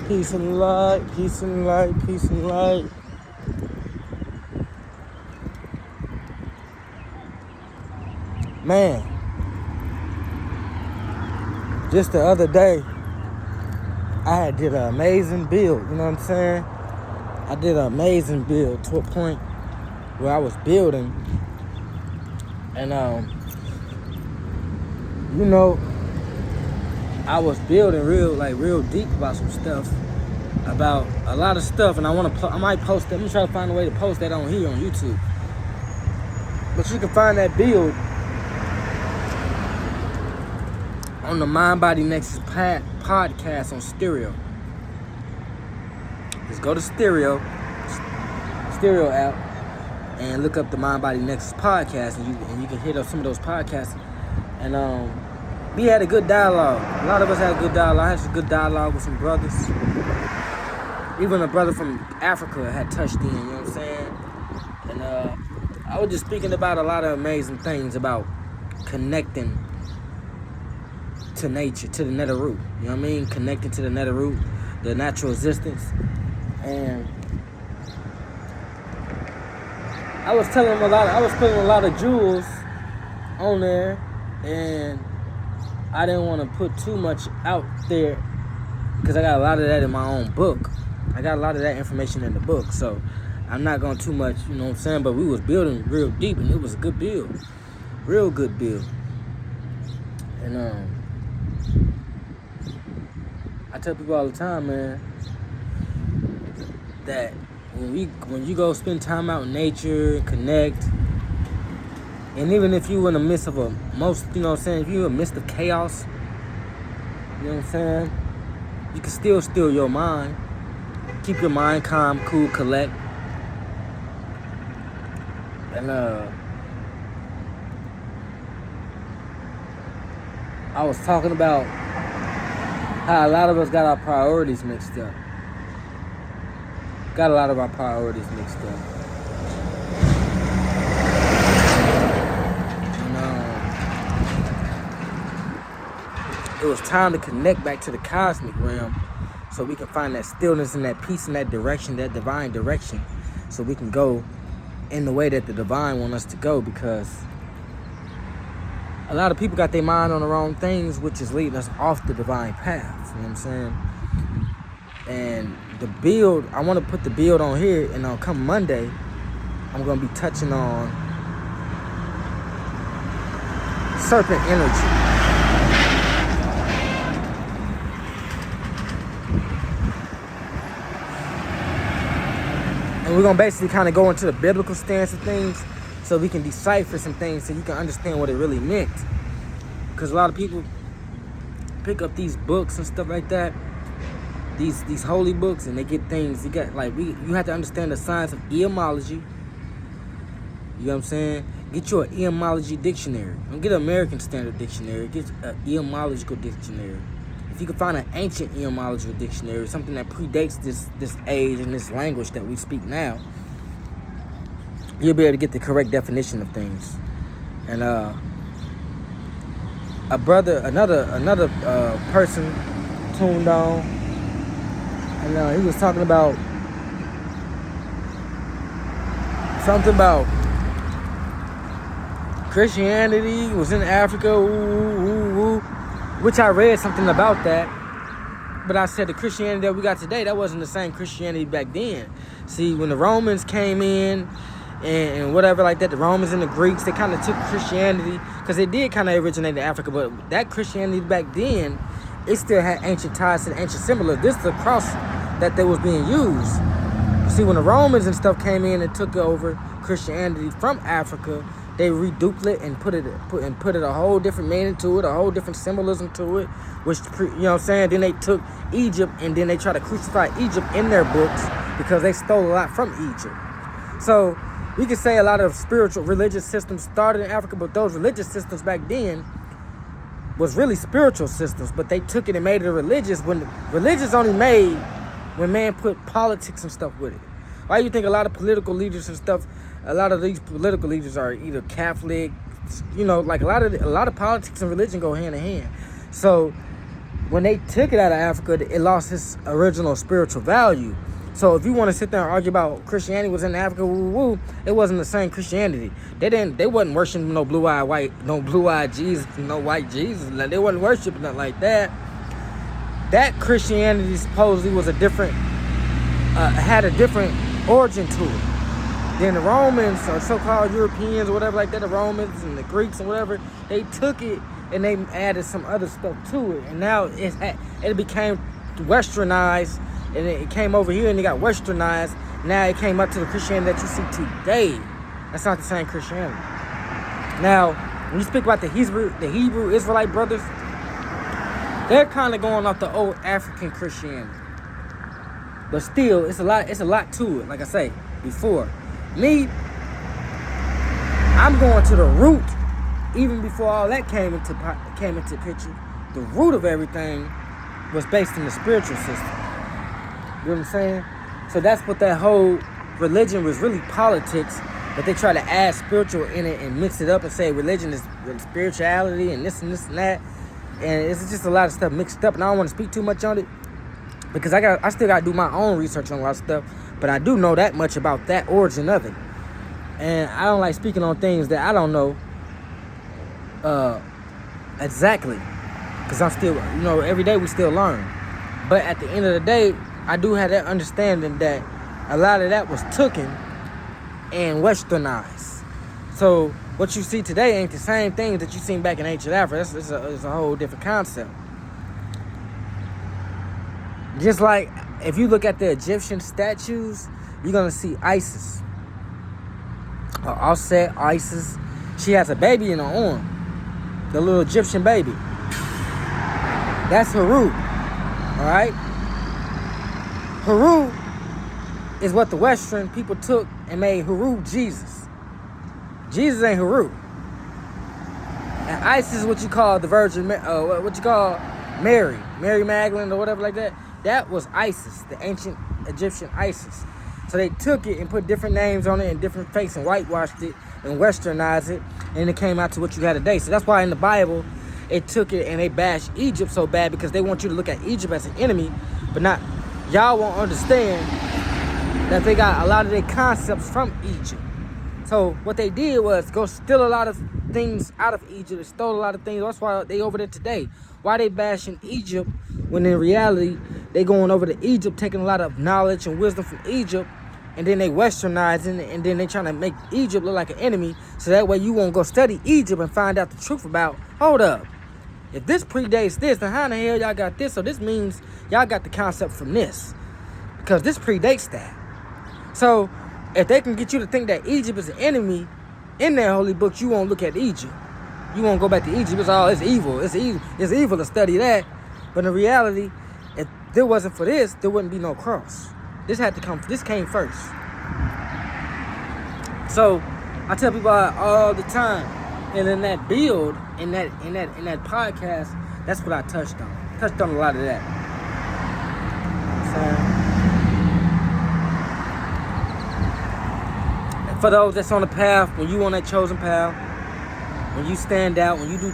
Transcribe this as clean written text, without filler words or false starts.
Peace and light, peace and light, peace and light. Man, just the other day, I did an amazing build, you know what I'm saying? I did an amazing build to a point where I was building, and I was building real deep about some stuff, about a lot of stuff, and I might post that. I'm gonna try to find a way to post that on here on YouTube. But you can find that build on the Mind Body Nexus podcast on Stereo. Just go to Stereo app and look up the Mind Body Nexus podcast, and you can hit up some of those podcasts. And we had a good dialogue. A lot of us had a good dialogue. I had some good dialogue with some brothers. Even a brother from Africa had touched in, you know what I'm saying? And I was just speaking about a lot of amazing things about connecting to nature, to the nether root. You know what I mean? Connecting to the nether root, the natural existence. And I was putting a lot of jewels on there, and I didn't want to put too much out there because I got a lot of that in my own book. I got a lot of that information in the book, so I'm not going too much, you know what I'm saying? But we was building real deep, and it was a good build. Real good build. And I tell people all the time, man, that when you go spend time out in nature and connect, and even if you in the midst of you know what I'm saying, if you're in the midst of chaos, you know what I'm saying, you can still steal your mind. Keep your mind calm, cool, collect. And I was talking about how a lot of us got our priorities mixed up. Got a lot of our priorities mixed up. It was time to connect back to the cosmic realm so we can find that stillness and that peace and that direction, that divine direction, so we can go in the way that the divine want us to go, because a lot of people got their mind on the wrong things, which is leading us off the divine path, you know what I'm saying? And the build, I want to put the build on here, and on come Monday, I'm going to be touching on serpent energy. And we're going to basically kind of go into the biblical stance of things so we can decipher some things so you can understand what it really meant. Because a lot of people pick up these books and stuff like that, these holy books, and they get things. You have to understand the science of etymology. You know what I'm saying? Get you an etymology dictionary. Don't get an American Standard Dictionary. Get an etymological dictionary. If you can find an ancient etymological dictionary, something that predates this age and this language that we speak now, you'll be able to get the correct definition of things. And another person tuned on, and he was talking about something about Christianity was in Africa, which I read something about that. But I said the Christianity that we got today, that wasn't the same Christianity back then. See, when the Romans came in and whatever like that, the Romans and the Greeks, they kind of took Christianity, because it did kind of originate in Africa, but that Christianity back then, it still had ancient ties to the ancient symbolism. This is the cross that they was being used. See, when the Romans and stuff came in and took over Christianity from Africa, they reduplicate and put it a whole different meaning to it, a whole different symbolism to it, which, you know what I'm saying? Then they took Egypt, and then they try to crucify Egypt in their books because they stole a lot from Egypt. So we could say a lot of spiritual religious systems started in Africa, but those religious systems back then was really spiritual systems, but they took it and made it religious, when religious only made when man put politics and stuff with it. Why do you think a lot of political leaders and stuff, a lot of these political leaders are either Catholic, you know, like a lot of politics and religion go hand in hand. So when they took it out of Africa, it lost its original spiritual value. So if you want to sit there and argue about Christianity was in Africa, it wasn't the same Christianity. They wasn't worshiping no blue-eyed Jesus, no white Jesus. Like, they wasn't worshiping nothing like that. That Christianity supposedly was had a different origin to it. Then the Romans, or so-called Europeans or whatever like that, the Romans and the Greeks and whatever, they took it and they added some other stuff to it. And now it became westernized, and it came over here and it got westernized. Now it came up to the Christianity that you see today. That's not the same Christianity. Now, when you speak about the Hebrew Israelite brothers, they're kind of going off the old African Christianity. But still, it's a lot to it. Like I say before, me, I'm going to the root. Even before all that came into picture, the root of everything was based in the spiritual system. You know what I'm saying? So that's what that whole religion was really politics, but they try to add spiritual in it and mix it up and say religion is spirituality and this and this and that. And it's just a lot of stuff mixed up, and I don't want to speak too much on it because I still got to do my own research on a lot of stuff, but I do know that much about that origin of it. And I don't like speaking on things that I don't know exactly, because I'm still, every day we still learn. But at the end of the day, I do have that understanding that a lot of that was taken and westernized. So what you see today ain't the same thing that you seen back in ancient Africa. It's a whole different concept. Just like if you look at the Egyptian statues, you're gonna see Isis, or Osset Isis. She has a baby in her arm, the little Egyptian baby. That's Haru. All right. Haru is what the Western people took and made Haru Jesus. Jesus ain't Haru. And Isis is what you call the Virgin, what you call Mary Magdalene or whatever like that. That was Isis, the ancient Egyptian Isis. So they took it and put different names on it and different fakes and whitewashed it and westernized it, and it came out to what you got today. So that's why in the Bible, it took it and they bashed Egypt so bad, because they want you to look at Egypt as an enemy, but not, y'all won't understand that they got a lot of their concepts from Egypt. So what they did was go steal a lot of things out of Egypt. They stole a lot of things. That's why they over there today. Why they bashing Egypt when in reality they going over to Egypt, taking a lot of knowledge and wisdom from Egypt, and then they westernizing it, and then they trying to make Egypt look like an enemy, so that way you won't go study Egypt and find out the truth about, hold up, if this predates this, then how in the hell y'all got this? So this means y'all got the concept from this, because this predates that. So if they can get you to think that Egypt is an enemy in their holy books, you won't look at Egypt. You won't go back to Egypt. It's evil. It's evil to study that. But in reality, if there wasn't for this, there wouldn't be no cross. This came first. So I tell people all the time, and in that build, in that podcast, that's what I touched on. Touched on a lot of that. So for those that's on the path, when you on that chosen path, when you stand out, when you do